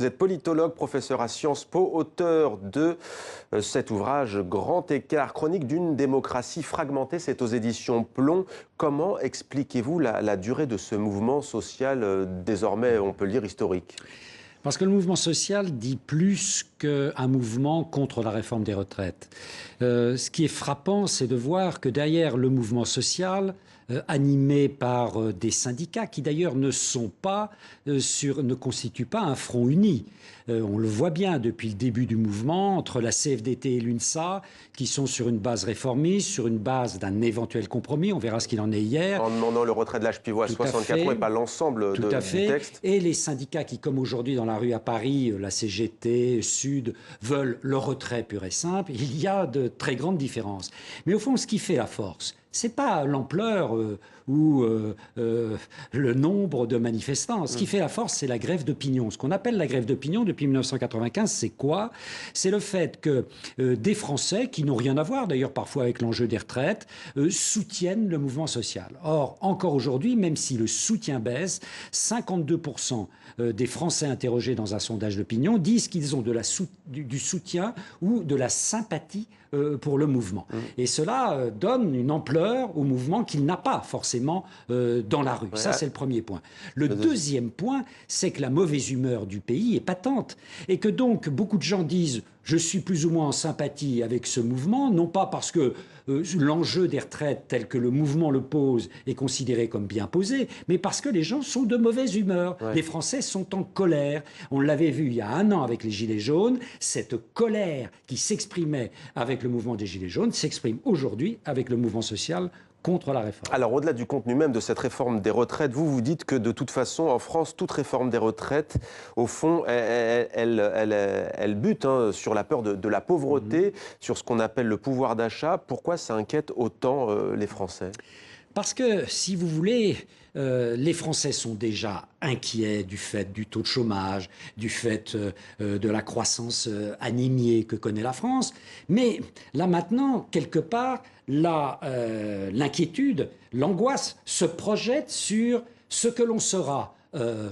Vous êtes politologue, professeur à Sciences Po, auteur de cet ouvrage Grand écart, chronique d'une démocratie fragmentée. C'est aux éditions Plomb. Comment expliquez-vous la durée de ce mouvement social, désormais, on peut le dire, historique? Parce que le mouvement social dit plus qu'un mouvement contre la réforme des retraites. Ce qui est frappant, c'est de voir que derrière le mouvement social, animé par des syndicats qui d'ailleurs ne constituent pas un front uni. On le voit bien depuis le début du mouvement, entre la CFDT et l'UNSA, qui sont sur une base réformiste, sur une base d'un éventuel compromis. On verra ce qu'il en est hier. En demandant le retrait de l'âge pivot à 64 ans et pas l'ensemble du texte. Et les syndicats qui, comme aujourd'hui dans la rue à Paris, la CGT, Sud, veulent le retrait pur et simple. Il y a de très grandes différences. Mais au fond, ce qui fait la force, c'est pas l'ampleur ou le nombre de manifestants. Ce qui fait la force, c'est la grève d'opinion. Ce qu'on appelle la grève d'opinion depuis 1995, c'est quoi? C'est le fait que des Français, qui n'ont rien à voir d'ailleurs parfois avec l'enjeu des retraites, soutiennent le mouvement social. Or, encore aujourd'hui, même si le soutien baisse, 52% des Français interrogés dans un sondage d'opinion disent qu'ils ont du soutien ou de la sympathie pour le mouvement. Et cela donne une ampleur au mouvement qu'il n'a pas forcément dans la rue. Ouais. Ça, c'est le premier point. Le deuxième point, c'est que la mauvaise humeur du pays est patente. Et que donc, beaucoup de gens disent « je suis plus ou moins en sympathie avec ce mouvement », non pas parce que l'enjeu des retraites tel que le mouvement le pose est considéré comme bien posé, mais parce que les gens sont de mauvaise humeur. Ouais. Les Français sont en colère. On l'avait vu il y a un an avec les Gilets jaunes. Cette colère qui s'exprimait avec le mouvement des Gilets jaunes s'exprime aujourd'hui avec le mouvement social contre la réforme. Alors, au-delà du contenu même de cette réforme des retraites, vous dites que de toute façon, en France, toute réforme des retraites, au fond, elle bute sur la peur de la pauvreté, sur ce qu'on appelle le pouvoir d'achat. Pourquoi ça inquiète autant les Français ? Parce que, si vous voulez, les Français sont déjà inquiets du fait du taux de chômage, du fait de la croissance anémiée que connaît la France. Mais là maintenant, quelque part, l'inquiétude, l'angoisse se projette sur ce que l'on sera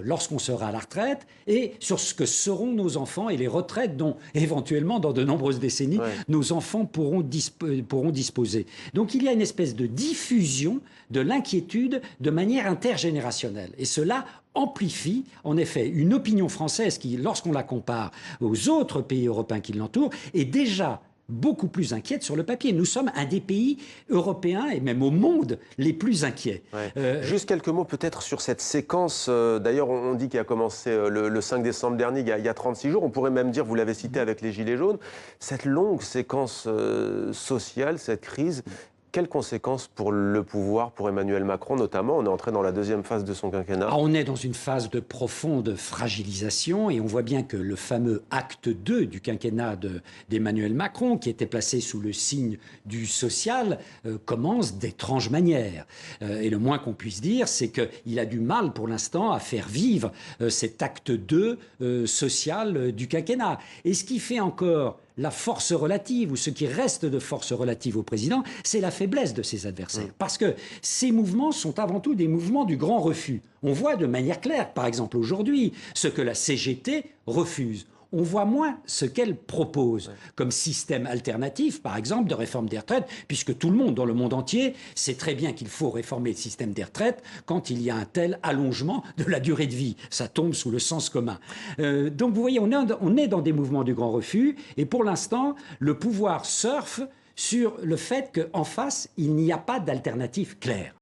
lorsqu'on sera à la retraite et sur ce que seront nos enfants et les retraites dont, éventuellement, dans de nombreuses décennies, nos enfants pourront disposer. Donc il y a une espèce de diffusion de l'inquiétude de manière intergénérationnelle. Et cela amplifie, en effet, une opinion française qui, lorsqu'on la compare aux autres pays européens qui l'entourent, est déjà beaucoup plus inquiète sur le papier. Nous sommes un des pays européens et même au monde les plus inquiets. Ouais. Juste quelques mots peut-être sur cette séquence. D'ailleurs, on dit qu'il a commencé le 5 décembre dernier, il y a 36 jours. On pourrait même dire, vous l'avez cité avec les Gilets jaunes, cette longue séquence sociale, cette crise. Quelles conséquences pour le pouvoir, pour Emmanuel Macron notamment? On est entré dans la deuxième phase de son quinquennat. On est dans une phase de profonde fragilisation et on voit bien que le fameux acte 2 du quinquennat d'Emmanuel Macron, qui était placé sous le signe du social, commence d'étranges manières. Et le moins qu'on puisse dire, c'est qu'il a du mal pour l'instant à faire vivre cet acte 2 social du quinquennat. Et ce qui fait encore la force relative, ou ce qui reste de force relative au président, c'est la faiblesse de ses adversaires. Parce que ces mouvements sont avant tout des mouvements du grand refus. On voit de manière claire, par exemple aujourd'hui, ce que la CGT refuse. On voit moins ce qu'elle propose comme système alternatif, par exemple, de réforme des retraites, puisque tout le monde, dans le monde entier, sait très bien qu'il faut réformer le système des retraites quand il y a un tel allongement de la durée de vie. Ça tombe sous le sens commun. Donc vous voyez, on est dans des mouvements du grand refus, et pour l'instant, le pouvoir surfe sur le fait qu'en face, il n'y a pas d'alternative claire.